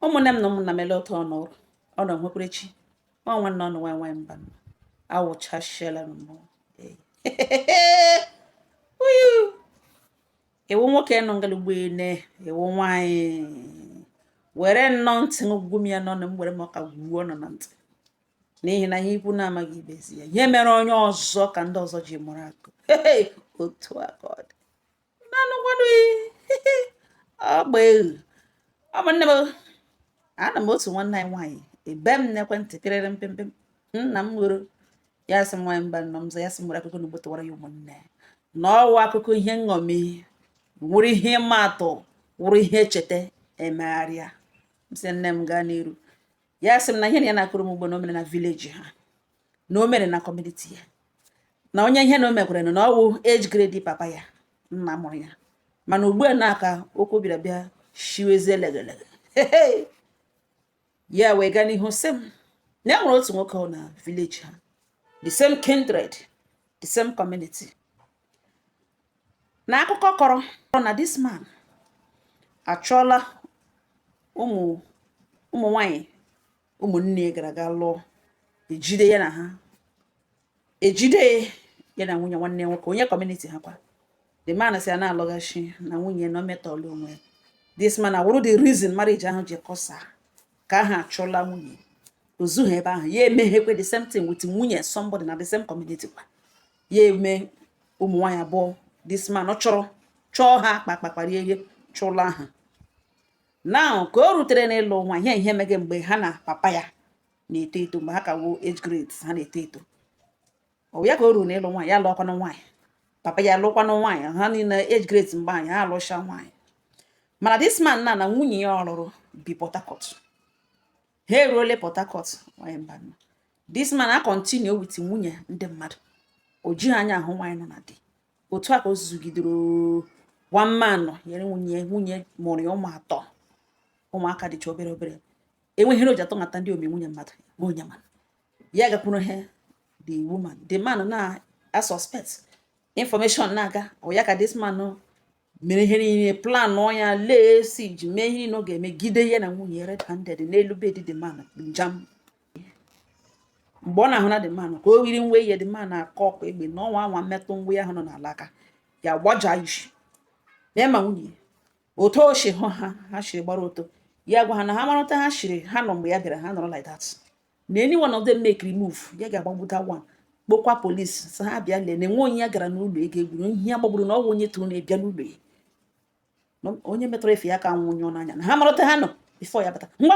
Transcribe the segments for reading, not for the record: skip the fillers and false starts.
ụmụnne m na ụmụnna m ele otu ọnọrụ ọ nọ nwekwerechi ọ nwanne ọnụ nwanyị mba awụchashiela m uyu iwu nwoke nọ ngalugbe iwu nwanyị were nnọọ ntị ngwugwu m ya nọ na m were m ọka gwuo nọ na ntị n'ihi na ihe ikwu na-amaghị ibezi ya ihe mere onye ọzọ ka ndị ọzọ ji mụrụ akụ otu aka ọ dị nanụkwado ọgba ehu ọ bụ nne m ana m otu nwanne anyị nwaanyị ebe m n'ekwentị pịrịrị mpịmpịm nna m nwere ya sị m nwaanyị mba nọ m za ya sị m nwere akụkọ n'ugbo tụwara ya ụmụnne na ọwa akụkọ ihe nṅomi wụrụ ihe ịma atụ wụrụ ihe echeta emegharịa m sị nne m gaa n'iru ya sị m na ihe na ya na-akụrụ m ugbo na o mere na vileji ha na o mere na kọmuniti ya na onye ihe na o mekwere na ọ wụ age grade papa ya nna mụrụ ya mana ugbu a na-aka okwu bịara bịa shiwezie legelege ya wee gaa n'ihu sị m na e nwere otu nwoke na vileji ha the same kindred the same community na akụkọ kọrọ na this man achọọla ụmụ nwanyị ụmụnne gara aga lụọ ejide ya na nwunye nwanne nwoke onye community ha kwa the man si a na-alọghachi na nwunye na metọọlụ onwe this man awụrụ the reason marriage ahụ ji kọsa ka ha achọla nwunye ozughị ebe ahụ ya emeghekwe the same thing with nwunye somebody na the same community kwa ya eme ụmụ nwaanyị abụọ this man ọ chọọ ha kpakparie ihe chụla ha now ka o rutere n'ịlụ nwa ihe mege mgbe ha na papa ya na-eto eto mgbe ha ka wuo age grade ha na-eto eto ọ ya ka o ruru n'ịlụ nwaanyị ya lụọkwanụ nwaanyị papa ya alụkwanụ nwaanyị ha niile age grade mgbe anyị ha alụcha nwaanyị mana this man na nwunye ya ọlụrụ bi Port Harcourt ha eruole Port Harcourt nwaanyị mba this man a continue with nwunye ndị mmadụ o jighị anya ahụ nwaanyị nọ na di otu a ka o zugidere one man nyere nwunye mụrụ ya ụmụ atọ ụmụaka dịcha obere obere enweghị ihe o ji atọ ngata ndị ome nwunye mmadụ onye man ya gakwuru he the man na a suspect information na-aga ọ ya ka this man mere ihe niile plan ọnya lee si ji mee ihe niile ọ ga-emegide ya na nwunye red handed n'elu bedi the man njam mgbe ọ na-ahụ na the man ka o yiri nwe ihe the man akọ ọkụ egbe n'ọnwa anwa mmetụ nwe ahụ nọ n'ala aka ya gbaja isi ya ma nwunye otu o shi hụ ha shiri gbara oto ya gwa ha na ha marụta ha shiri ha nọ mgbe ya bịara ha nọrọ like that na anyone of them make remove ya ga-agbagbuta one kpokwa polisi sị ha bịa lee na enwe onye ya gara n'ụlọ ego egburu ihe ya gbagburu na ọgwụ onye tụrụ na-ebịa n'ụlọ ya onye metụrụ efe ya ka nwụnye n'anya na ha marụta ha nọ bifo ya bata ngwa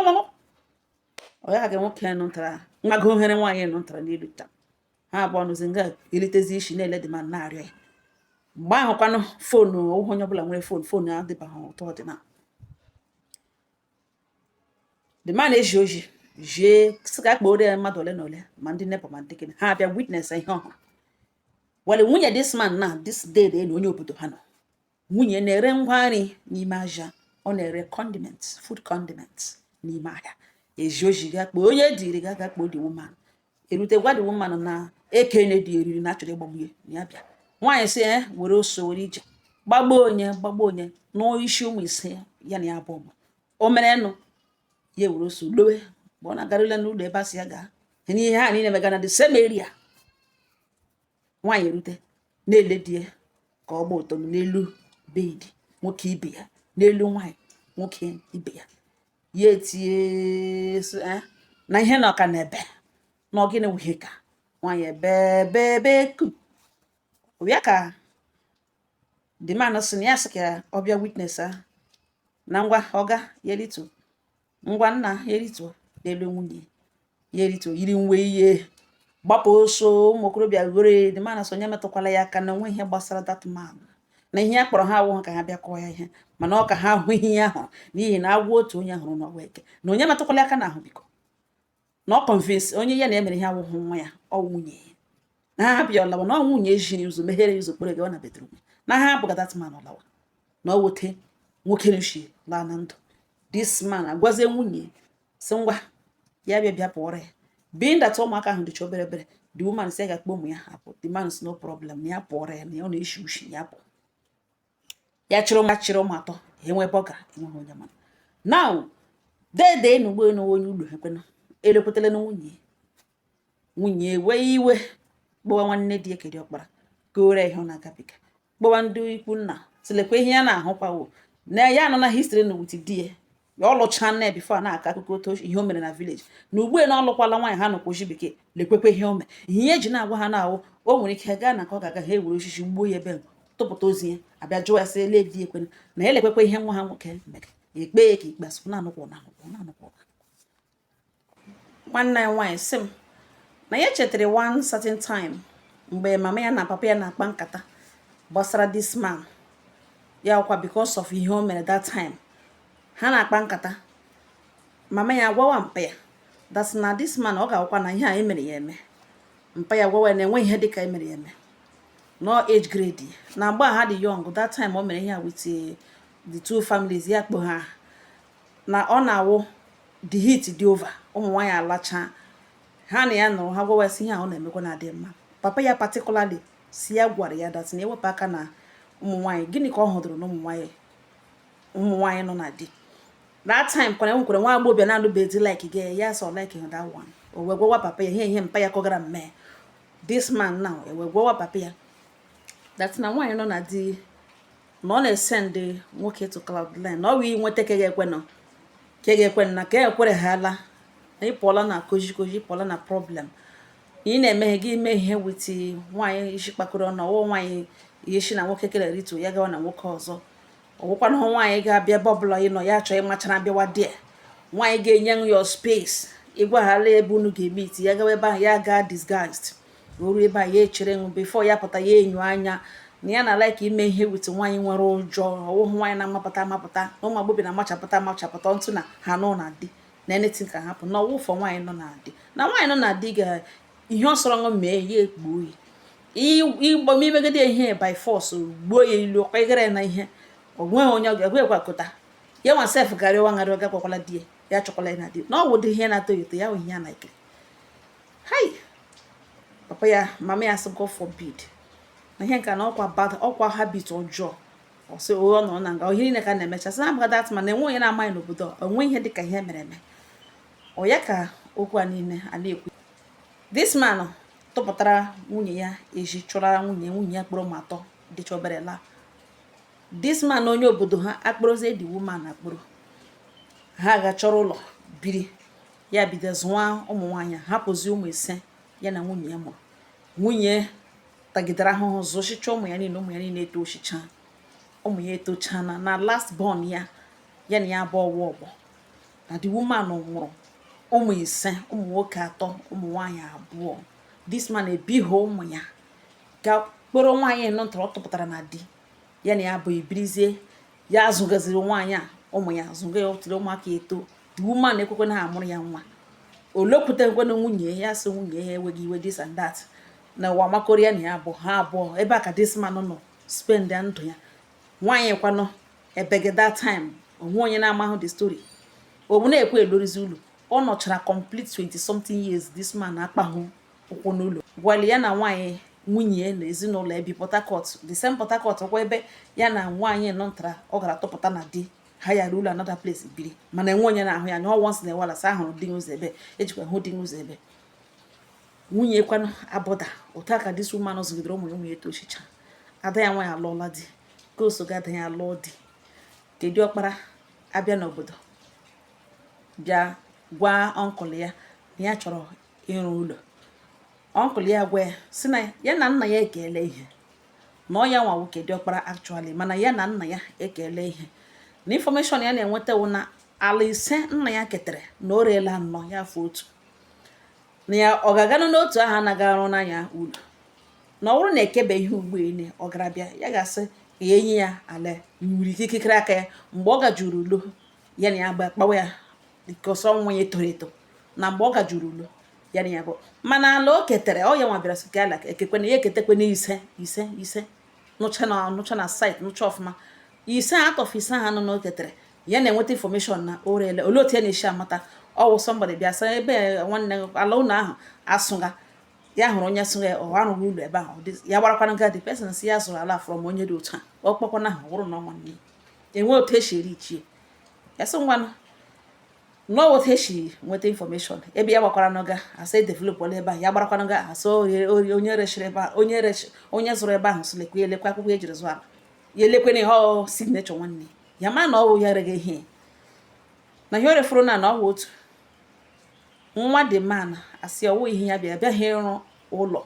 ọ ya ga nwoke nụtara mmago ohere nwaanyị nụtara n'elu taa ha abụọ nụzi nga elitezi isi na-ele dị ma na-arịọ ya mgbe ahụkwanụ foonu onye ọbụla nwere foonu adịbaghị ụtọ ọdịna the man eji oji jie sị ka akpọrọ ya mmadụ ole na ole ma ndị nepa ma ndị gịnị ha abịa witness ihe ọhụrụ wale nwunye this man na this day na onye obodo ha nọ nwunye na-ere ngwa nri n'ime aja ọ na-ere condiments food condiments n'ime ahịa eji oji ga kpọọ onye dịrị ga kpọọ the woman erute gwa the woman na ekene dị eriri na achọrọ ịgbagbu ya na ya bịa nwaanyị sị were oso were ije gbagbo onye n'isi ụmụ ise ya na ya abụọ o mere nụ ya were oso lowe mgbe ọ na-agarịla n'ụlọ ebe a sị ya gaa n'ihe ha niile mega na the same area nwaanyị erute na-ele die ka ọ gba ụtọ n'elu bedi nwoke ibe ya n'elu nwaanyị nwoke ibe ya ya etinye na ihe na ọka na ebe na ọgịnị wuhe ka nwaanyị ebe ku ya ka the man sị na ya sị ka ọ bịa witness na ngwa ọga yerito ngwa nna yerito n'elu nwunye yerito yiri nwe ihe gbapụ oso ụmụ okorobịa were the man sị onye metụkwala ya aka na nwe ihe gbasara that man na ihe ya kpọrọ ha awụghị ka ha bịa kọọ ya ihe mana ọ ka ha hụ ihe ya hụrụ n'ihi na agwọ otu onye hụrụ n'ọwa eke na onye metụkwala aka na ahụ biko na ọ convince onye ya na emere ihe awụghị nwa ya ọ nwunye na ha bịa ọlawa na ọ nwunye ejiri ụzọ meghere ụzọ kpọrọ gawa na bedroom na ha abụghị that man ọlawa na ọ wote nwoke nshi laa na ndụ this man agwazie nwunye sị ngwa ya bịa pụọrọ ya being that ụmụaka ahụ dịcha obere obere the woman sị ga kpọ ụmụ ya hapụ the man sị no problem na ya pụọrọ ya na ọ na-eshi ushi ya pụ ya chịrị ụmụ atọ enwe bọga enweghị onye mana now dede na ugbo no onye ulo hekwena elekwetele na nwunye wee iwe gbawa nwanne di ekedi okpara gore ihe na gabiga gbawa ndị ikwu nna silekwa ihe ya na-ahụkwa na ya nọ na history na with die ya ọlụcha nne before na-aka akụkọ otu ihe o mere na village na ugbo na ọlụkwala nwaanyị ha nọkwa oji bekee lekwekwe ihe o mere ihe eji na-agwa ha na-awụ o nwere ike gaa na ka ọ ga-aga ha ewere osisi gbuo ya ebe tụpụta ozi ya abịa jụọ ya sị ele di ekwena na elekwekwe ihe nwa ha nwoke mere ekpe ya ka ikpeazụ na-anụkwa nwanne ya nwaanyị sị m na ya chetara one certain time mgbe mama ya na papa ya na-akpa nkata gbasara this man ya ọkwa because of ihe o mere that time ha na-akpa nkata mama ya gwawa mpa ya that's na this man ọ ga-akwa na ihe a emere ya eme mpa ya gwawa na enwe ihe dịka emere ya eme no age grade na mgbe ha dị young that time o mere ihe with the two families ya kpo ha na ọ na-awụ the heat dị over ụmụ nwaanyị alacha ha na ya nọrọ ha gwawa si ihe a ọ na-emekwa na adị mma papa ya particularly si ya gwara ya dat na ewepụ aka na ụmụ nwaanyị gịnị ka ọ hụdụrụ na ụmụ nwaanyị nọ na di that time kwara enwekwara nwa agbọbịa na-alụbe di like gị ya so like that one o wee gwawa papa ya ihe mpa ya kọgara mme this man now e wee gwawa papa ya that na nwaanyị nọ na di na ọ na-esend nwoke to Cloudline na ọ wee nweta ka ga-ekwe na ka ekwere ha ala na ịpụọla na koji pụọla na problem ị na-emeghe gị ime ihe with nwaanyị isi kpakọrọ na ọwụ nwaanyị ihe shi na nwoke kele rito ya gawa na nwoke ọzọ ọwụkwa na nwaanyị ga-abịa ebe ọbụla ị nọ ya chọọ ịmachara bịawa die nwaanyị ga-enye ya space ịgwaghala ebe unu ga-eme iti ya gawa ebe ahụ ya gaa disguised oru ebe a ya echere nwu before ya pụta ya enyo anya na ya na like ime ihe with nwaanyị nwere ụjọ ọwụhụ nwaanyị na-amapụta na ụmụ agbọghọ na-amachapụta ntụ na ha nọ na di na anything ka hapụ na ọwụfọ nwaanyị nọ na di na nwaanyị nọ na di ga ihe ọ sọrọ ṅụ mee ya egbuo igbo imegide ihe by force gbuo ya ilu ọkwa igere na ihe onweghị onye ọ ga-ekwekọta ya nwa sef garị ọwa ngarị ọga kwakwala di ya chọkwala na di na ọ wụdị ihe na-atọ eto ya ihe ya na ikiri hai papa ya mama ya sị God forbid na ihe nka na ọkwa habit ọjọọ ọsị ọ nọ na nga ohiri ka na-emecha sị na that man enwe onye na-amaghị n'obodo onwe ihe dịka ihe mere eme ọ ya ka okwu a niile a na-ekwu this man tụpụtara nwunye ya eji chụrara nwunye ya kpụrụ m atọ dịcha obere la this man onye obodo ha akpụrụzie the woman akpụrụ ha ga-chọrọ ụlọ biri ya bido zụwa ụmụ nwaanyị hapụzi ụmụ ise ya na nwunye ya mụrụ nwunye tagidere ahụhụ zụchicha ụmụ ya niile eto oshicha ụmụ ya etochana na last born ya na ya bụ ọgbọ na the woman nwụrụ ụmụ ise ụmụ nwoke atọ ụmụ nwaanyị abụọ this man ebighị ụmụ ya ga kpọrọ nwaanyị nọ ntọrọ tụpụtara na di ya na ya bụ ibirizie ya azụgaziri nwaanyị a ụmụ ya azụga ya otere ụmụaka eto the woman ekwekwe na ha amụrụ ya nwa olekwutekwe na nwunye ya sị nwunye ya enweghị iwe this and that na ụwa makọrọ ya na ya bụ ha abụọ ebe a ka this man nọ spend ya ndụ ya nwaanyị kwanụ ebege that time onwe onye na-amahụ the story omu na-ekwe elorizi ụlọ ọ nọchara complete 20 something years this man akpahụ ụkwụ n'ụlọ gwali ya na nwaanyị nwunye na ezinụlọ ebi Port Harcourt the same Port Harcourt kwa ebe ya na nwaanyị nọ ntara ọ gara tọpụta na di ha ya ụlọ another place biri mana enwe onye na-ahụ ya ọ once na ewala sa ahụrụ di n'ụzọ ebe ejikwa hụ di n'ụzọ ebe nwunye kwanụ abụda ụta ka this woman zụgidere ụmụ ya nwunye tochicha ada ya nwaanyị alụọla di ka o so ga ada ya alụọ di kedu ọkpara abịa n'obodo bịa gwa ọnkụl ya na ya chọrọ ịrụ ụlọ ọnkụl ya gwa ya sị na ya na nna ya ekele ihe na ọ ya nwa nwoke dị ọkpara actually mana ya na nna ya ekele ihe na information ya na-enweta wụ na ala ise nna ya ketere na o reela nnọọ ya afọ otu na ya ọ ga-aganụ n'otu ahụ anaghị arụ n'anya ụlọ na ọ bụrụ na ekebe ihe ụgbọelu ọ gara bịa ya ga-asị ka ya enye ya ala nwere ikikere aka ya mgbe ọ gajuru ulo ya na ya kpawa ya dịka ọsọ nwa ya toro eto na mgbe ọ gajuru ulo ya na ya bụ mana ala o ketere ọ ya nwa bịara sị ka ala ekekwe na ya eketekwe na ise nụcha na site nụcha ọfụma ise atọf ise ha nọ na o ketere ya na-enweta information na o reele olee otu ya na-esi amata ọwụ somebody bịa sị ebe nwanne ala ụlọ ahụ asụga ya hụrụ onye sụga ya ọ arụghị ụlọ ebe ahụ ya gbarakwana ga the person si ya zụrụ ala from onye dị otu a ọ kpọkwana ahụ wụrụ na nwanne enwe otu esi eri ichie ya sị ngwanụ no what he nweta information ebe ya gbakwara n'oga asa develop ole ebe ya gbarakwa n'oga asa onye reshire ebe onye zụrụ ebe ahụ so lekwe elekwa akwụkwọ ejiri zụ ala ya elekwe na ihe signature nwanne ya ma na ọwụ ya rege ihe na ihe orefuru na ọwụ otu nwa dị man asị ọwụ ihe ya bịa bịaghị ịrụ ụlọ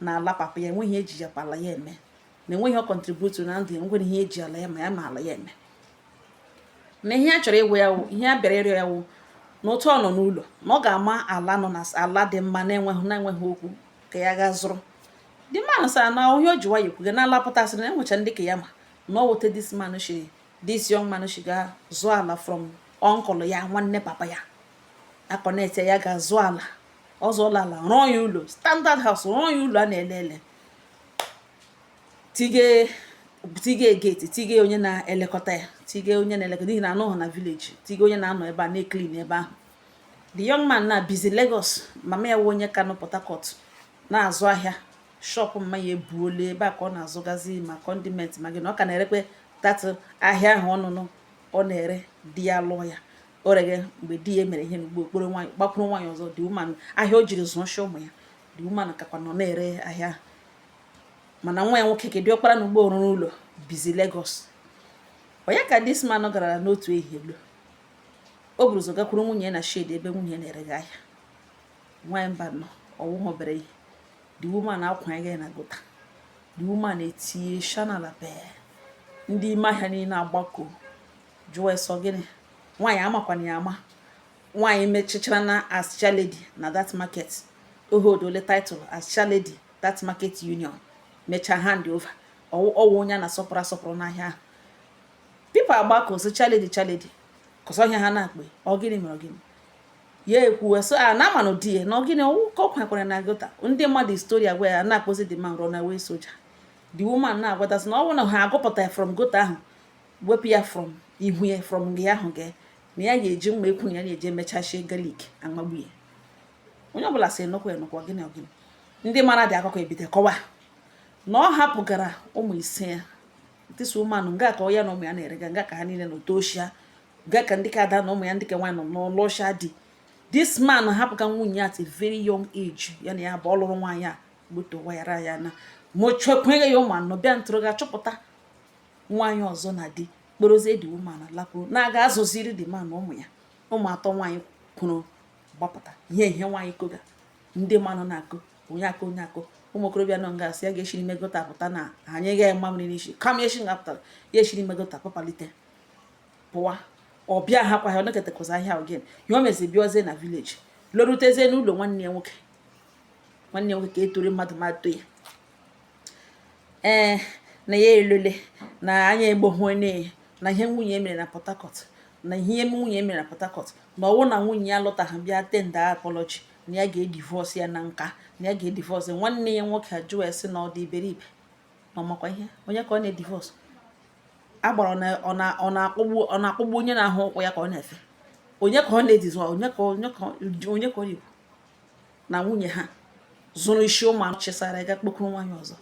na ala papa ya enweghị eji ya pala ya eme na enweghị ọ contribute na ndụ enweghị ihe eji ala ya ma ya ma ala ya eme na ihe a chọrọ ịgwa ya wụ ihe a bịara ịrịọ ya wụ n'otu ọ nọ n'ụlọ na ọ ga-ama ala nọ na ala dị mma na-enweghị okwu ka ya gaa zụrụ dị mmanụ sa na onye o ji nwayọ kwuga na alapụtasịrị na enwecha ndị ka ya ma na ọ wote this young man shi ga zụọ ala from uncle ya nwanne papa ya akọnete ya ga zụọ ala ọ zụọla ala rụọ ya ụlọ standard house rụọ ya ụlọ a na-ele tige gate tige onye na-elekọta ya tige onye na-elekọta n'ihi na anọghị na village tige onye na-anọ ebe a na-clean ebe ahụ the young man na busy Lagos mama ya onye ka nọ Port Harcourt na-azụ ahịa shop mmanya ebuola ebe a ka ọ na-azụgazi ma condiment ma gị na ọ ka na-erekwe tatụ ahịa ahụ ọnụnụ ọ na-ere di ya lụọ ya o rege mgbe di ya mere ihe n'ugbo okporo nwaanyị gbakwuru nwaanyị ọzọ dị woman ahịa o jiri zụọ shi ụmụ ya dị woman kakwa nọ na-ere ahịa mana nwa ya nwoke ka dị ọkpara n'ugbo rụrụ ụlọ busy Lagos onye ka this man gara n'otu ehihie o buru ụzọ gakwuru nwunye na shade ebe nwunye na-erega ahịa nwaanyị mba nọ ọwụhọbere ihe the woman akwanye na gota the woman etinye shanala be ndị ime ahịa niile agbakọ jụọ eso gịnị nwaanyị amakwana ya ama nwaanyị mechichara na as chair lady na that market o hold ole title as chair lady that market union mecha hand over ọwụ onye na-asọpụrụ n'ahịa ahụ pipo agbakọ so chair lady kọsọ ihe ha na-akpe ọ gịnị mere gịnị ya ekwuwe so a na amanụ di ya na ọgịnị ọwụ ka ọ kwekwara na gota ndị mmadụ story agwa ya na-akpọzi the man run away soldier the woman na-agwatasị na ọ bụ na ha agụpụta from gota ahụ wepụ ya from ihu ya from gị ahụ gị na ya ga-eji mma ekwu na ya na-eje emechachie galik amagbu ya onye ọbụla sị nọkwa gịnị ọgịnị ndị mara dị akụkọ ebite kọwa na ọ hapụgara ụmụ ise ya ntịsị ụmanụ nga ka ọ ya na ụmụ ya na-erega nga ka ha niile na otoshia nga ka ndị ka ada na ụmụ ya ndị ka nwaanyị nọ n'ụlọsha dị this man hapụga nwunye at a very young age ya na ya bụ ọlụrụ nwaanyị a gbuto wayara ya na mochekwenye ya ụmụ anọ bịa ntụrụ ga-achọpụta nwaanyị ọzọ na di kporozie dị woman lapụrụ na-aga azụziri dị man ụmụ ya ụmụ atọ nwaanyị kwuru gbapụta ihe nwaanyị koga ndị mmanụ na-akụ onye akụ ụmụ okorobịa nọ nga asị ya ga-eshiri megota pụta na anyị ga-ema mmiri n'isi kama eshi nga pụtara ya eshiri megota papalite pụwa ọbịa ha kwa ha ọnọketekọza ahịa again ihe o mezi bịazie na village lọrutezie n'ụlọ nwanne ya nwoke ka etore mmadụ to ya na ya elole na anya egbohụne na ihe nwunye mere na Port Harcourt na ihe nwunye mere na Port Harcourt na ọwụ na nwunye ya lọtaha bịa tenda apology na ya ga-edivorce ya na nka na ya ga-edivorce nwanne ya nwoke ajụ esi na ọ dị iberibe na ọmakwa ihe onye ka ọ na-edivorce agbara ọ na-akpụgbu onye na-ahụ ụkwụ ya ka ọ na-efe onye ka ọ na-edizo onye ka ọ na-ekwu na nwunye ha zụrụ isi ụmụ anụ chịsara ga kpokuru nwaanyị ọzọ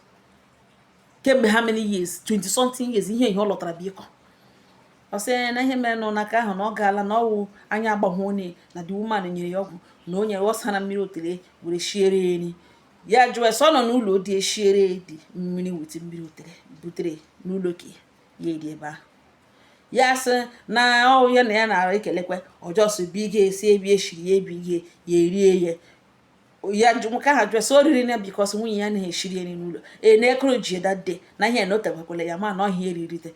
kemgbe ha many years 20 something years ihe ọ lọtara biko ọ sị na ihe mere n'aka ahụ na ọ gaala na ọwụ anya agbahụ onye na the woman nyere ya ọgwụ na onye ọsa na mmiri otere were shiere eri ya jụọ ese ọ nọ n'ụlọ dị eshiere dị mmiri wete mmiri otere butere n'ụlọ ka ya eri ebe ahụ ya sị na ọ ya na ya na-ara ekelekwe ọjọọ bi ga-esi ebi eshiri ya ebi ya erie ya nka ha jụọ sị o riri na bikọs nwunye ya na-eshiri eri n'ụlọ na-ekoro ji dade na ihe na otekwekwele ya ma na ọhịa eririte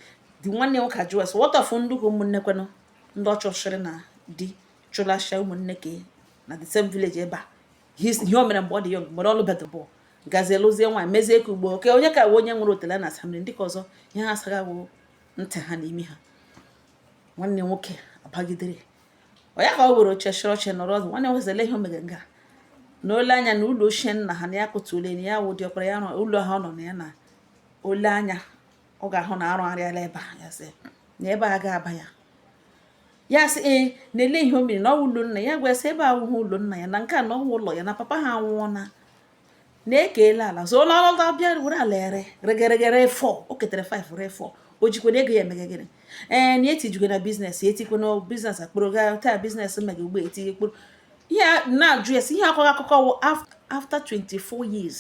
dị nwanne nwoke ajụọ sị wọtọfụ ndụkọ ụmụnne kwenụ ndị ọchọchịrị na di chụlasha ụmụnne ka na the same village ebe a ihe o mere mgbe ọ dị yọng mgbe ọ lụbedị bụ gazie lụzie nwaanyị mezie ka ugbo oke onye ka onye nwere otele na asamblị ndị ka ọzọ ihe ha asaga wụ ntị ha n'imi ha nwanne nwoke abagidere onye ka ọ were oche chịrị ọchị nọrọ ọzọ nwanne nwoke zele ihe o mere nga na ole anya na ụlọ ochie nna ha na ya kụtule na ya wụ dị ọkpara ya ụlọ ha ọ nọ na ya na ole anya ọ ga-ahụ na arụgharịala ebe a ya sị na ebe a ga-aba ya sị na-ele ihe o mere na ọwụ ụlọ nna ya gwa sị ebe awụghị ụlọ nna ya na nke a na ọwụ ụlọ ya na papa ha anwụọ na-ekele ala so n'ọlọta bịa were ala ere regeregere 4 o ketere 5 re 4 o jikwana ego ya emege gịnị na etijikwa na biznes etikwa na biznes akpụrụ ga taa biznes mege ugbo etinye kpụrụ ihe na-ajụ ya si ihe akọghị akụkọ wụ after 24 years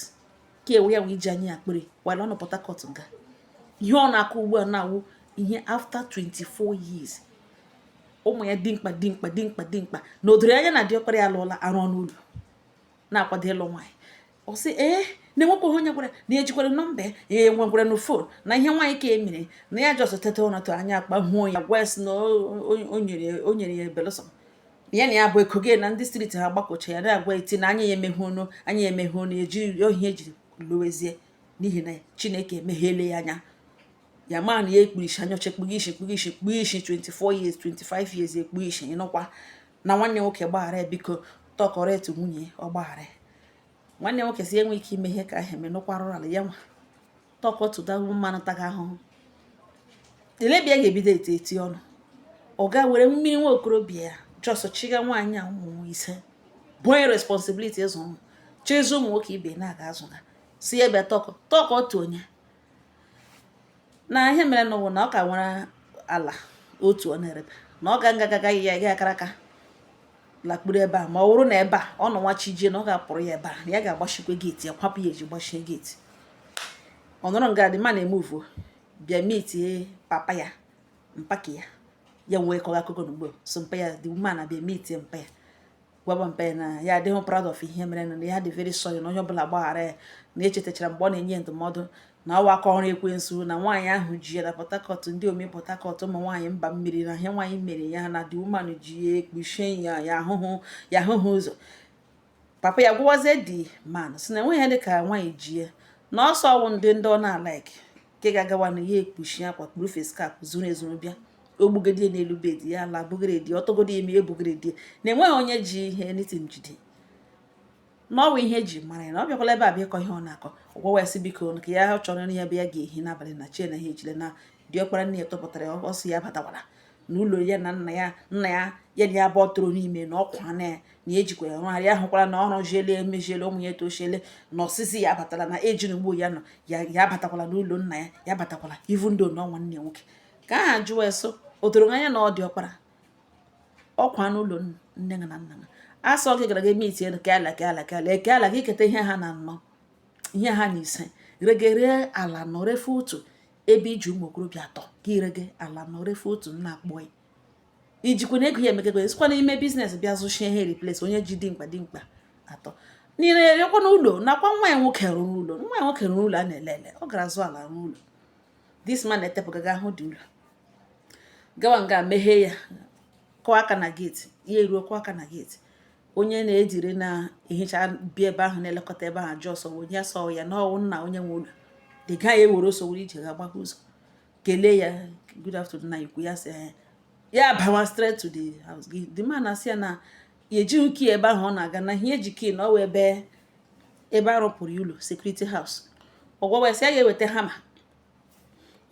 ka ewe ya wee ji anyị akpịrị wala ọ nọ Port Harcourt nga ihe ọ na-akọ ugbu a na-awụ ihe after 24 years ụmụ ya dimkpa na odoro anya na diọkpara ya alụọla arụ ọnụ ụlọ na-akwado ịlụ nwaanyị ọ sị na-enwekwa onye gwara na ejikwara nọmba nwekwara na fon na ihe nwaanyị ka emere na ya jọs teta ụnatụ anya akpa hụo ya gwes na o nyere ya belụsọ ya na ya bụ ekoge na ndị striti ha gbakọcha ya na-agwa eti na anya ya emeghe ọnụ eji ohi ejiri lụwezie n'ihi na Chineke emeghele ya anya ya ma na ya ekpurishi anya ọcha kpugo ishi 24 years 25 years ekpu ishi ịnọkwa na nwanne nwoke gbaghara biko tọkọrọ etu nwunye ọ gbaghara nwanne nwoke si enwe ike ime ihe ka ahụ emenụkwarụrụ ala ya nwa tọkọtụdawu mmanụ taga ahụhụ elebia ga-ebido eti ọnụ ọ ga were mmiri nwa okorobịa ya jọsọ chiga nwaanyị a ụmụ ise bụ onye responsibility ịzụ ụmụ chịzụ ụmụ nwoke ibe na-aga azụ ha si ebe tọkọ otu onye na ihe mere n'ụwa na ọ ka nwere ala otu ọ na-erebe na ọ ga-agagaghị ya ga akaraka lakpuru ebe a ma ọ bụrụ na ebe a ọ nọ nwachi jie na ọ ga-apụrụ ya ebe a na ya ga-agbachikwa geeti ya kwapụ ya eji gbachie geeti ọ nọrọ nga dị ma na-emuvuo bịa mitie papa ya mpaki ya wee kọga akụkọ n'ugbo so mpa ya dị woman na bịa mitie mpa ya gwaba mpa ya na ya adịghị proud of ihe mere na ya dị very sorry na onye ọbụla gbaghara ya na echetachara mgbe ọ na-enye ndụmọdụ na ọwa aka ọrụ ekwensu na nwaanyị ahụ ji ya na Port Harcourt ndị ome Port Harcourt ụmụ nwaanyị mba mmiri na ihe nwaanyị mere ya na dị woman ji ya ekpuchie ya ahụhụ ụzọ papa ya gwawazie dị man si na enweghị ya dị ka nwaanyị ji ya na ọsọ ọwụ ndị ọ na-alaik nke ga-agawa na ya ekpuchi akwa kpuru face cap zuru ezuru bịa ogbugedie n'elu bed ya ala bugredie ọtọgodi eme ebugredie na enweghị onye ji ihe nitin jide n'ọwa ihe eji mara ya na ọ bịakwala ebe a bịa ịkọ ihe ọ na-akọ ọgwawa ya si biko ka ya chọrọ ya bụ ya ga-ehi n'abalị na chie na ha ejile na diọkpara nne ya tọpụtara ya ọsọ ya batakwara n'ụlọ ya na nna ya na ya bụ tụrụ n'ime na ọkwa na ejikwa ya nwaanyị ya hụkwara na ọrụ jiele emejiele ụmụ ya etochiele na ọsịsị ya abatala na ejiri mgbo ya nọ ya abatakwala n'ụlọ nna ya batakwala ivu ndị na nwanne nwoke ka aha jụwa eso o doro anya na ọ dị ọkpara ọkwa n'ụlọ nne na nna asọ gị gara ga eme itie ka ala gị keta ihe ha na anọ ihe ha na ise regere ala nọrefe otu ebe iji ụmụ okorobịa atọ gị rege ala nọrefe otu nna akpọ ya ijikwa na ego ya emegego esikwa n'ime biznes bịa zụchie ihe replace onye ji dimkpa atọ niile rekwa n'ụlọ nakwa nwa ya nwoke rụrụ ụlọ a na-elele ọ gara zụ ala n'ụlọ this man etepụgaga ahụ dị ụlọ gawa nga meghee ya kọọ aka na geeti ya eruo kọọ aka na geeti onye na-ejiri na-ehicha bi ebe ahụ na-elekọta ebe ahụ jọsọ onye asọ ya na ọwụ nna onye nwe ụlọ dị gaa ya ewere osowere ije ga-agbakọ ụzọ kelee ya good afternoon na ikwu ya sị ya bawa straight to the house gị the man asị ya na ya ejighị kii ebe ahụ ọ na-aga na ihe eji kii na ọ wee ebe arụpụrụ ụlọ security house ọgwawa sị ya ga-eweta hama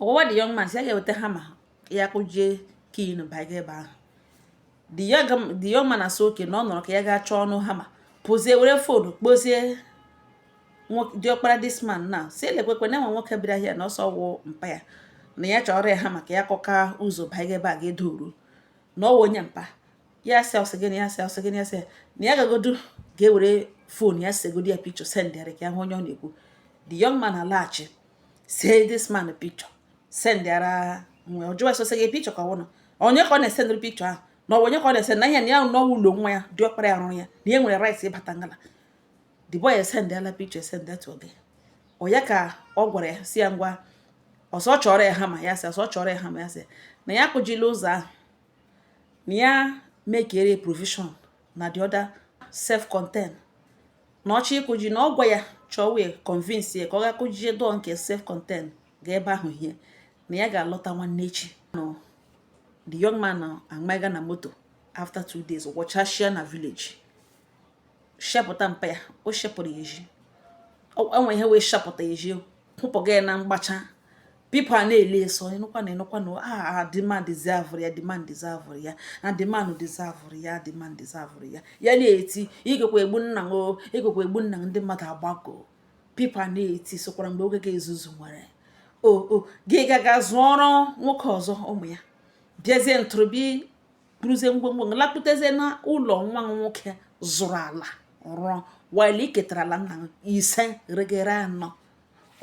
ọgwawa the young man sị ya ga-eweta hama ya kụjie kii na bag ebe ahụ the young man asị oke na ọ nọrọ ka ya gaa chọọ ọnụ hama pụzie were fonu kpozie diọkpara this man na si elekwekwe na enwe nwoke bịara ahịa na ọsọ wụ mpa ya na ya chọrọ ya ha maka ya kọka ụzọ banye ebe a ga-edoru na ọwụ onye mpa ya sị ọsịgịnị ya sị na ya gagodu ga-ewere fonu ya segodi ya pikchọ sendịarị ka ya hụ onye ọ na-ekwu the young man alaghachi see this man pikchọ sendịara nwe ọjụwa sọsị gị pikchọ ka ọwụnụ onye ka ọ na-esendịrị pikchọ ahụ na onye ka ọ na-ese na ihe na ya n'ọwụ ụlọ nwa ya diọkpara ya rụrụ ya na ya nwere rights ịbata ngala the boy sendịala pikchọ sendịatụ oge ọ ya ka ọ gwara ya si ya ngwa ọsọ chọrọ ya hama ya sị na ya kụjila ụzọ ahụ na ya mekere provision na the other self-contained na ọchị ịkụji na ọ gwa ya chọọ wee convince ya ka ọ ga kụjie dọọ nke self-contained ga ebe ahụ ihe na ya ga-alọta nwanne echi no the young man amaga na moto after 2 days wọchashia na village shepụta mpa ya o shepụrụ ya eji enwe ihe wee shepụta ya eji kwụpụga ya na mgbacha people a na-ele so ịnụkwa na demand deserve ya na demand deserve ya ya na-eti igekwa egbu nna ndị mmadụ agbakọ people a na-eti sokwara mgbe oge ga-ezuzu nwere o gị gaga zụọrọ nwoke ọzọ ụmụ ya bịazie ntụrụbi buruzie ngwongwo lakputezie na ụlọ nwa nwoke zụrụ ala rụọ wile iketara ala nna ise regere anọ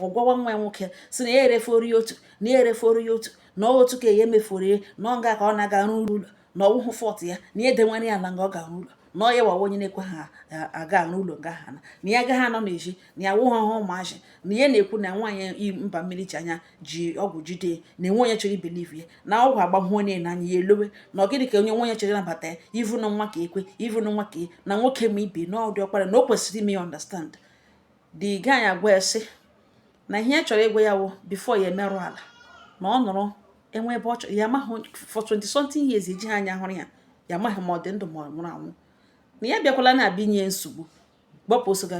ọgwawa nwa nwoke si na ya erefori otu na ya erefori ya otu na otu ka ya emefuru ya na ọ nga ka ọ na-aga arụ ụlọ na ọwụhụ fọt ya na ya edenwere ala nga ọ ga-arụ ụlọ na ọ ya wawa onye na-ekwe ha aga arụ ụlọ nga ha na ya agaghị anọ n'ezi na ya wụghị ọhụ ụmụazị na ya na-ekwu na nwaanyị mba mmiri ji anya ji ọgwụ jide na enwe onye chọrọ ibeliv ya na ọgwụ agbahụ onye n'anya ya elowe na ọgịdị ka onye nwaanyị chọrọ ịnabata ya ivu na nwa ka ekwe ivu na nwa ka na nwoke ma ibe na ọdị ọkpara na o kwesịrị ime ya understand dị ga ya agwa esi na ihe chọrọ ịgwa ya wụ bifo ya emerụ ala na ọ nọrọ enwe ebe ọ chọrọ ya amaghị for 20 something years eji anya hụrụ ya ya amaghị ma ọ dị ndụ ma ọ nwụrụ anwụ na ya bịakwala na-abịa inye nsogbu gbapụsoga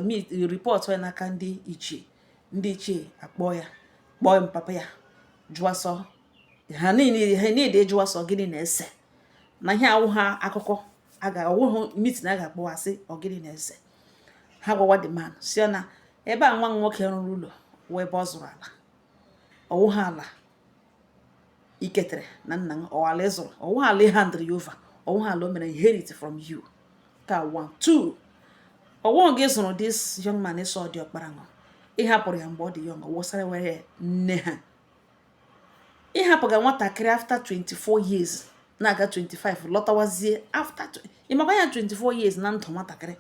ripọtụ ya n'aka ndị ichie akpọọ ya kpọọ mpapa ya jụọ sọ ha niile jụọ sọ gịnị na-ese na ihe awụ ha akụkọ ọwụhụ mitin a ga-akpọwasị ọgịnị na-ese ha gwawa the man si na ebe a nwa nwoke rụrụ ụlọ wee ebe ọ zụrụ ala ọwụ ha ala iketere na nna ọwala ịzụrụ ọwụ ala ịhandịrị ya over ọwụ ha ala o mere inherit from you ka 1 2 ọwụ gị zụrụ this young man ịsọ dị ọkpara ṅụ ịhapụrụ ya mgbe ọ dị young wụsara were nne ha ịhapụga nwatakịrị after 24 years na-aga 25 lọtawazie after ịmakwa ya 24 years na ndụ nwatakịrị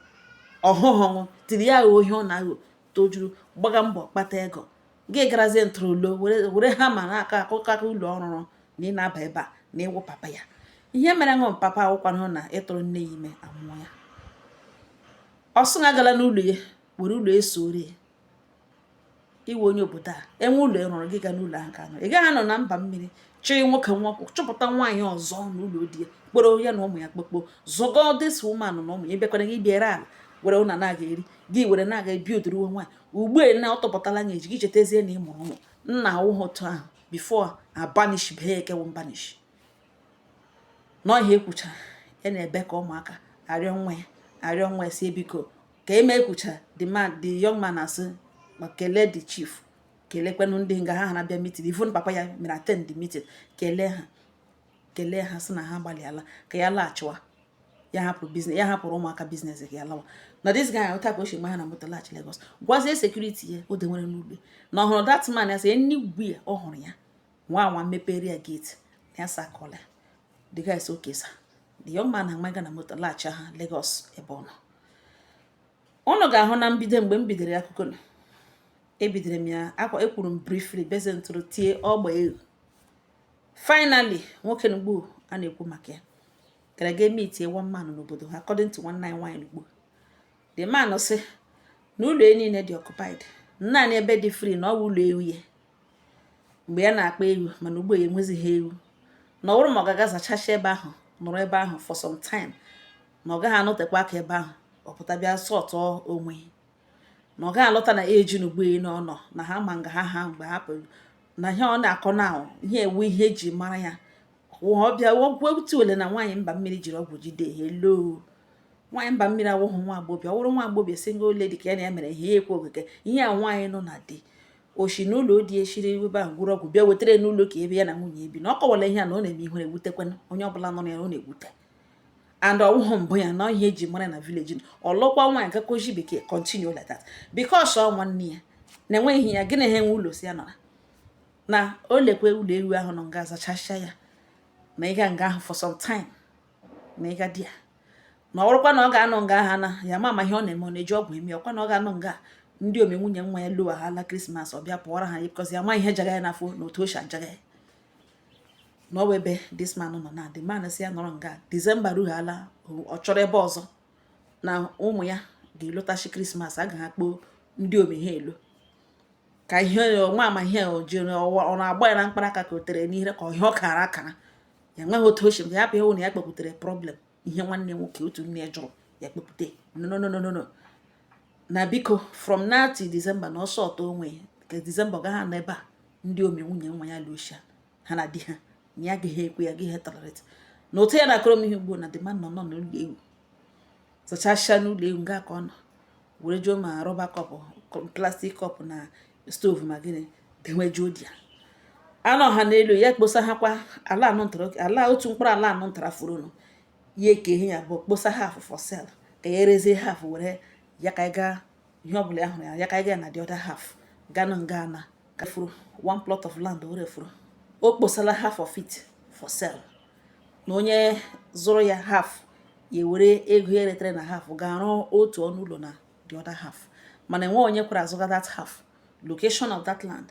ọhụhụ tiri ya ohi ọ na-aghọ tojuru gbaga mbọ kpata ego gị garazie ntụrụlo were ha ma n'aka akụkọ ụlọ ọrụrụ na ị na-aba ebe a na ịwụ papa ya ihe mere ṅụ papa awụkwanụ na ịtụrụ nne ya ime amụọ ya ọ sị na agala n'ụlọ ya were ụlọ esore ya iwe onye obodo a enwe ụlọ ịrụrụ gị ga n'ụlọ ahụ ka nọ ị gaghị anọ na mba mmiri chịrị nwoke nwoke chọpụta nwaanyị ọzọ n'ụlọ di ya kpọrọ ya na ụmụ ya kpokpo zọgọ this woman na ụmụ ya bịakwara gị bịara ala were ụna na-aga eri gị were na-aga ebi odiriwe nwaanyị ugbu a na ọ tọpụtala anya eji gị chetazie na ị mụrụ ụmụ nna awụghị otu ahụ bifo abanish be ekewu mbanish n'ọhịa ekwucha ya na-ebe ka ụmụaka arịọ nwa ya si biko ka eme ekwucha the young man asị ma kelee the chief kelekwanụ ndị nga ha na-abịa meeting even papa ya mere attend the meeting kelee ha sị na ha gbalịala ka ya laghachiwa ya hapụrụ ụmụaka biznes ka ya lawa na this guy ụta ka o shigba ha na moto laghachi Lagos gwazie sekuriti ya o denwere n'ugbe na ọhụrụ that man ya sị enyi ugbu ya ọ hụrụ ya nwa mepere ya gate na ya sakọla the guy sị okay sir the young man amaga na moto laghachi ha Lagos ebe ọ nọ ụnụ ga-ahụ na mbido mgbe m bidoro ya akụkọ na ebidoro m ya akwa ekwuru m briefly beze ntụrụ tie ọgba egwu finally nwoke n'ugbo a na-ekwu maka ya gara ga meet one man n'obodo ha according to one nine wine n'ugbo the man sị na ụlọ ya niile dị occupied naanị ebe dị free na ọ bụ ụlọ ewu ya mgbe ya na-akpa ewu mana ugbo ya enwezighị ewu na ọ bụrụ ma ọ gaga zachacha ebe ahụ nọrọ ebe ahụ for some time na ọ gaghị anọtekwa aka ebe ahụ ọ pụta bịa sọtọ onwe na ọ gaghị alọta na eji n'ugbo ya n'ọnọ na ha ma nga ha mgbe hapụrụ na ihe ọ na-akọ na ihe ewu ihe eji mara ya ọ bịa wegwute ole na nwaanyị mba mmiri jiri ọgwụ jide hello nwaanyị mba mmiri awụghụ nwa agbọbịa ọ bụrụ nwa agbọbịa single lady ka ya na ya mere ihe ekwe okeke ihe a nwaanyị nọ na di oshi n'ụlọ dị eshiri ebe ahụ gwụrụ ọgwụ bịa wetara n'ụlọ ka ebe ya na nwunye ebi na ọ kọwara ihe a na ọ na-eme ihere ewutekwana onye ọbụla nọ na ya ọ na-ewute and ọwụghụ mbụ ya na ihe eji mara na village ọlọkwa nwaanyị gakoji bekee continue like that because ọ nwanne ya na-enweghị ya gịnị ha enwe ụlọ si ya nọra na o lekwe ụlọ ewu ahụ nọ nga zachasịa ya na ịga nga ahụ for some time na ịga di ya na ọrụkwa na ọ ga-anọ nga aha na ya ma ihe ọ na-eme ọ na-eji ọgwụ eme ọkwa na ọ ga-anọ nga ndị ome nwunye nwa ya lowa hala krismas ọ bịa pụọra ha because ya ma ihe jaga ya n'afọ na otu o si ajaga ya na ọ ebe this man nọ na the man si ya nọrọ nga December ruhala ọ chọrọ ebe ọzọ na ụmụ ya ga-elotachi krismas a ga ha kpoo ndị ome ha elo ka ihe nwa ama ihe ọ na-agba ya na mkpara aka ka o tere n'ihere ka ọhịa ọ kara akara ya nweghị otu o si ya hapụ ịhụ na ya kpepụtara problem ihe nwanne nwoke otu nne ya jụrụ ya kpepụta no na biko from now till December na ọsọ ọtọ onwe ka December gaghị anọ ebe a ndị ome nwunye nwa ya lucia ha na di ha na ya agaghị ekwe ya agaghị tolerate na otu ya na-akọrọ m ihe ugbo na the man nọ n'ụlọ ewu zachasịa n'ụlọ ewu nga ka ọ nọ were juo ma rọba kọpụ plastik kọpụ na stovu ma gịnị dewejuo di ya anọ ha n'elu ya kposa ha kwa ala anọ ntara ala otu mkpụrụ ala anọ ntara furunu ya ekeghe ya bụ kposa half for sale ka ya erezie half were ya ka ịga ihe ọbụla ahụrụ ya ka ịga na the other half ganụ nga na ka furu one plot of land were furu o kposala half of it for sale na onye zụrụ ya half ya were ego ya retere na half ga-arụ otu ọnụ ụlọ na the other half mana enwe onye kwere azụga that half location of that land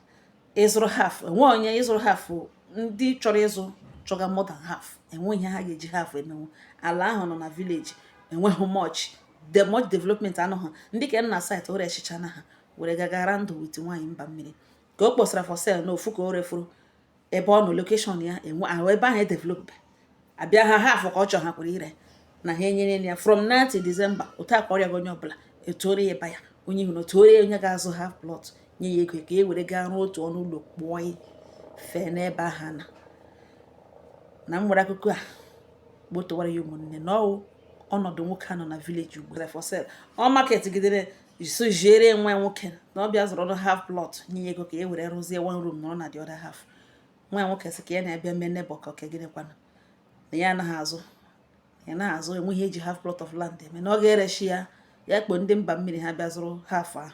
ịzụrụ half enwe onye ịzụrụ half ndị chọrọ ịzụ chọga more than half enwe ihe ha ga-eji half emenwu ala ahụ nọ na village enweghị much development anọghị ndị ka nna site were echicha na ha were gagara ndụ wit nwaanyị mba mmiri ka o kposara for sale na ofu ka o refuru ebe ọ nọ location ya enwe ebe ahụ edevelop abịa ha half ka ọ chọ ha kwere ire na ha enyere ya from now till December otu aka ọrịa onye ọbụla etuore ya eba ya onye ihu na otuore onye ga-azụ half plot nye ya ego ka e were gaa rụọ otu ọnụ ụlọ kpụọ fee n'ebe ahụ na nwere akụkọ a gbotowara ya ụmụnne na ọnọdụ nwoke a nọ na village ugbu for sale ọ market gidere so jere nwa nwoke na ọ bịa zụrụ ọnụ half plot nye ya ego ka e were rụzie one room nọrọ na the other half nwa nwoke sị ka ya na-abịa mee neighbor ka oke gịnịkwana na ya anaghị azụ enweghị eji half plot of land eme na ọ ga-erechi ya kpo ndị mba mmiri ha bịa zụrụ half ahụ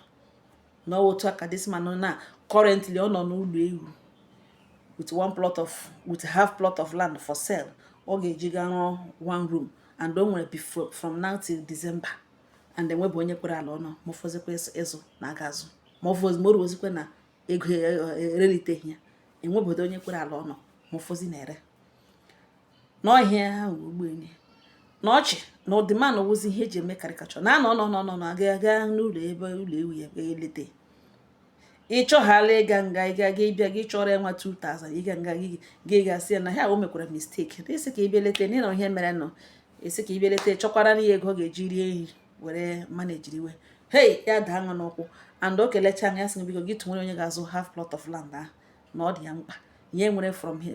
na otu aka this man na currently ọ nọ n'ụlọ ewu with half plot of land for sale ọ ga-eji gaa rụọ one room and o nwere before from now till December and enwebụ onye kwere ala ọnụ ma ọfọzikwa ịzụ na aga azụ ma orozikwa na ego ereliteghị ya enwebodo onye kwere ala ọnụ ma ọfọzi na-ere n'ọhịa ahụ ugbenye na ọchị na ọdịmana owozi ihe eji eme karikachọ na anọ aga n'ụlọ ebe ụlọ ewu ya elete ịchọghala ịga nga ịbịa gị chọrọ enwa 2000 ịga nga gị gasị na ha o mekwara mistake isi ka ịbịa lete n'ịnọ ihe mere nọ isi ka ịbịa lete chọkwara n'ihe ego ga-eji rie ehi were manejiriwe hei ya daa ṅụ n'ụkwụ and o kelecha anya ya sị biko gị tụnwere onye ga-azụ half plot of land ahụ na ọ dị ya mkpa ihe nwere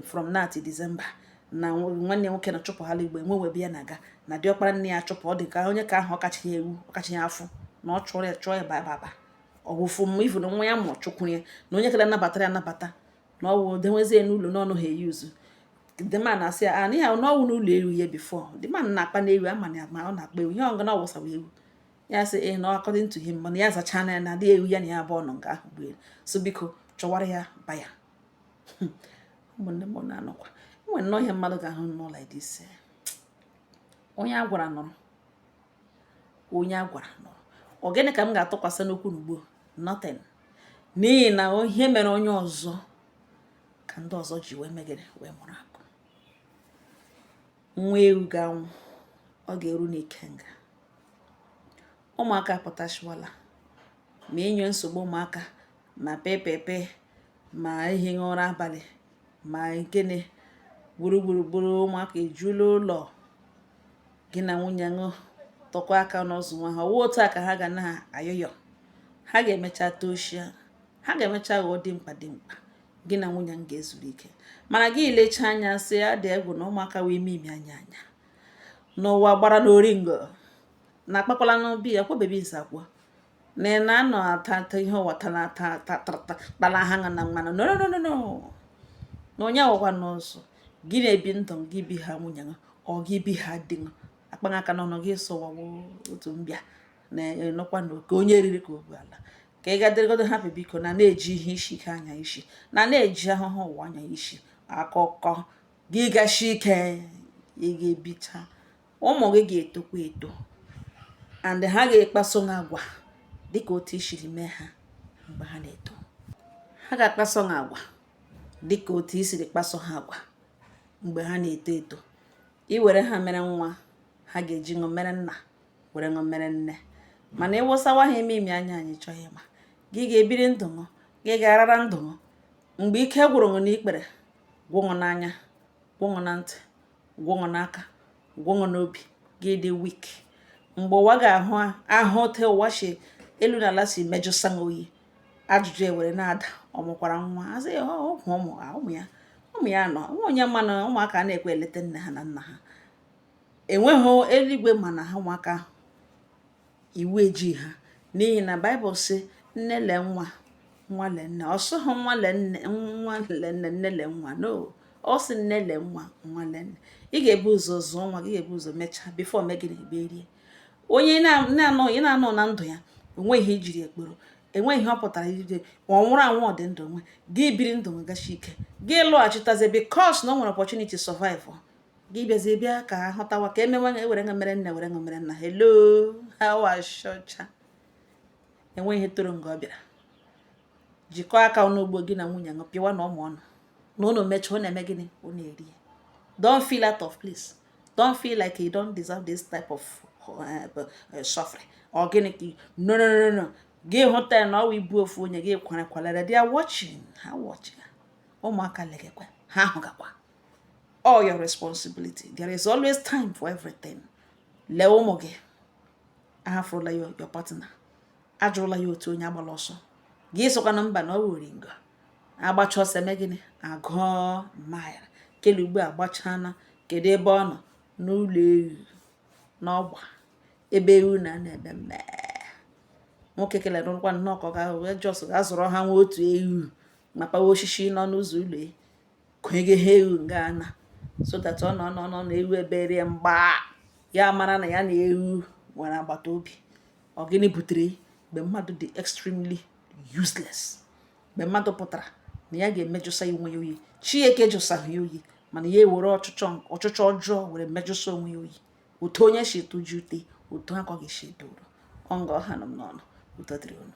from now to December na nwanne nwoke na chụpụghala igbo enwewebe ya na-aga na diọkpara nne ya chụpụ ọ dị ka onye ka ahụ ọkacha ya ewu ọkacha ya afọ na ọ chọọ ya baba ọwụfụ mma ifu na nwa ya ma chụkwuru ya na onye kere anabatara ya anabata na ọwụ dewezie n'ụlọ n'ọnụ ha eyuzu dịma na-asị ya n'ihe ahụ n'ọwụ n'ụlọ ewu ihe bifo dịma na-akpa na ewu ama ọ na-akpa ewu ihe ọngana na ọwụsawa ewu ya sị na according to him mana ya zacha na ya na adịghị ewu ya na ya abụọ nọ nga ahụ gbuelu so biko chọwara ya baya ụmụnne m na-anọkwa enwere nnọọ ihe mmadụ ga-ahụ nọ like this onye a gwara nọrọ ọ gịnị ka m ga-atụkwasị n'okwu n'ugbo nothing n'ihi na ihe mere onye ọzọ ka ndị ọzọ ji wee megide wee mụrụ akụ nwa ewu ga-anwụ ọ ga-eru n'ikenga ụmụaka pụtashiwala ma enyo nsogbu ụmụaka ma pepepe ma ihe ụra abalị ma gịnị gburugburu ụmụaka ejula ụlọ gị na nwunye ṅụ tọkwa aka n'ọzụ nwa ha ọwụ otu a ka ha ga na-ayọyọ ha ga-emecha toshia ha ga-emecha ghọọ dị mkpa gị na nwunye m ga-ezuru ike mana gị lecha anya sị ya dị egwu na ụmụaka wee ime anya n'ụwa gbara n'oringo na akpakwala n'obi ya kwabebi nsakwa na anọ atata ihe ụwa tala ha na mmanụ no na onye ọgwa n'ọzọ gị na-ebi ndụ gị bi ha nwunye ọ gị bi ha dị akpaghị aka n'ọnụ gị sọwawo otu mbịa na-enọkwa n'oke onye riri ka ogbu ala ka ị ga-adịrịgodo hapụ biko na na-eji ihe isi ike anya isi na na-eji ahụhụ ụwa anya isi akụkọ gị gashi ike ị ga-ebicha ụmụ gị ga-etokwa eto and ha ga-ekpaso agwa dịka otu isiri mee ha mgbe ha na-eto ha ga-akpaso agwa dịka otu isiri kpaso ha agwa mgbe ha na-eto eto iwere ha mere nwa ha ga-eji ṅụ mere nna were ṅụ mere nne mana ịwụsawa ha ime anya anyị chọghị ma gị ga-ebiri ndụ ṅụ gị ga-arara ndụ ṅụ mgbe ike gwụrụ ṅụ n'ikpere gwụṅụ n'anya gwụṅụ na ntị gwụṅụ n'aka gwụṅụ n'obi gị dị wik mgbe ụwa ga-ahụ ahụ te ụwa si elu na ala si mejụsa oyi ajụjụ ewere na-ada ọ mụkwara nwa azị ụmụ ya nọ nwa onye mmanụ ụmụaka na-ekwe eleta nne ha na nna ha enweghị eluigwe mana ha ụmụaka iwu eji ha n'ihi na Baịbụl sị nne lee nwa nwa le nne ọsụghị nwa le nne nwa le nne nne le nwa no ọ sị nne le nwa nwa le nne ị ga-ebu ụzọ zụọ nwa gị ga-ebu ụzọ mechaa bifo me gịnị berie onye na-anọghị na-anọ na ndụ ya enweghị ijiri ekporo enweghị ihe ọ pụtara ije ọ nwụrụ anwụ ọ dị ndụ nwe gị biri ndụ nwegachi ike gị lụghachitazie bikos na o nwere opportunity survive gị bịazie bịa ka ha hụtawa ka emewe ewere nga mere nne were nga mere nna hello hawashocha enweghị ihe toro nga ọ bịara jikọọ aka n'ugbo gị na nwunye ṅụ pịwa na ụmụ ọnụ na ụnụ mechaa ọ na-eme gịnị ọ na-eri don't feel out of place don't feel like you don't deserve this type of suffering or gịnị ka no gị hụta na ọwa ibu ofu onye gị kwara they are watching ha watching ụmụaka legekwa ha hụgakwa all your responsibility there is always time for everything lee ụmụ gị ahafurula your partner ajụrụla ya otu onye agbala ọsọ gị sokwa na mba na ọ wuri ngo agbacha ọsọ eme gịnị agụọ mmanya kele ugbu agbachana kedu ebe ọ nọ n'ụlọ ewu n'ọgba ebe ewu na-ebe mmee nwoke kelere nkwa nnọọ ka ọ ga-ejọs ga-azụrụ ha nwa otu ewu makpawa osisi nọ n'ụzọ ụlọ kweghị ha ewu nga na so that ọ nọ na ewu ebe rie mgba ya mara na ya na ewu nwere agbata obi ọ gịnị butere mgbe mmadụ dị extremely useless mgbe mmadụ pụtara na ya ga-emejụsa onwe ya oyi Chineke jụsaghị ya oyi mana ya ewere ọchịchọ ọjọọ were mejụsa onwe ya oyi otu onye si tụju ute otu akọ ga-esi edoro ọngọ ha nọ n'ọnụ ụtọ dịrị unu